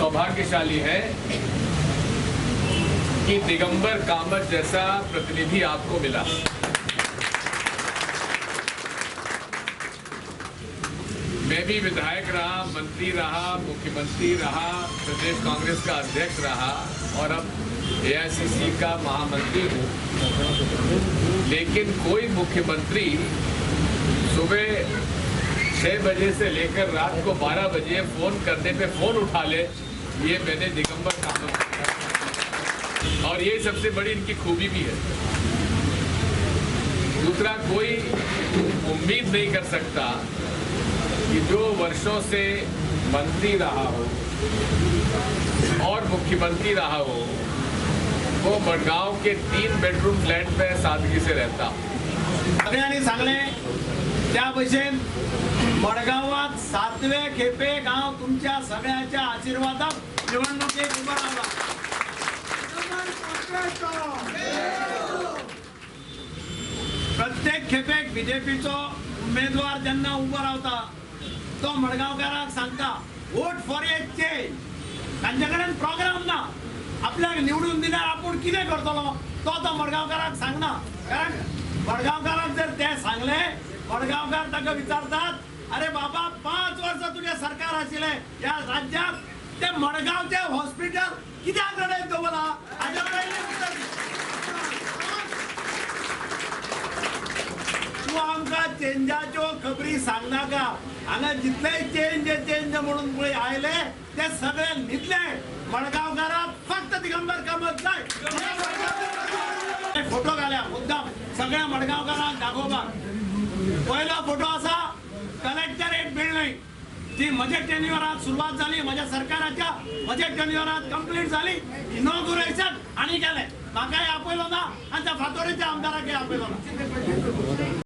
सौभाग्यशाली है कि दिगंबर कामत जैसा प्रतिनिधि आपको मिला। मैं भी विधायक रहा, मंत्री रहा, मुख्यमंत्री रहा, प्रदेश कांग्रेस का अध्यक्ष रहा और अब एआईसीसी का महामंत्री हूँ। लेकिन कोई मुख्यमंत्री सुबह 6 बजे से लेकर रात को 12 बजे फोन करने पे फोन उठा ले, ये मैंने दिगंबर कामत किया। और ये सबसे बड़ी इनकी खूबी भी है। दूसरा, कोई उम्मीद नहीं कर सकता कि जो वर्षों से मंत्री रहा हो और मुख्यमंत्री रहा हो, वो मडगांव के 3 बेडरूम फ्लैट में सादगी से रहता। सगळ्यांनी सांगले त्या भशेन मडगावात 7वे खेपे गाव तुमच्या सगळ्याच्या आशीर्वादात निवडणुकीत उभा राहिला। प्रत्येक खेपेक बीजेपीचो उमेदवार ज्यांना उभा रावता तो मडगावकारांक सांगता वोट फॉर ए चेंज। तांच्याकडेन प्रोग्राम ना, आपल्याक निवडून दिल्यार आपूण कितें करतलो तो मडगावकारांक सांगना। कारण मडगावकारांक जर ते सांगले, मडगावकार ताका विचारतात, अरे बाबा 5 वर्ष तुझे सरकार आशिल्ले या राज्यात, ते मडगावचे हॉस्पिटल कित्याक रडयत दवरला? हाच्या पयलीं उत्तर दी। तू आमकां चेंजाच्यो खबरी सांगनाका। हांगा जितले चेंज म्हणून पळय आयले ते सगळे न्हिदले। मडगावकाराक फक्त दिगंबर कामत जाय। फोटो घाल्या मुद्दाम सगळ्या मडगावकारांक दाखोवपाक। पहिलो फोटो आसा कलेक्टरेट बिल्डिंग, जी म्हज्या टेन्युअरात सुरवात जाली, म्हज्या सरकाराच्या म्हज्या टेन्युअरात कंप्लीट जाली। इनॉग्युरेशन आनी केलें, म्हाकाय आपयलो ना आनी त्या फातोरेच्या आमदाराकय आपयलो ना।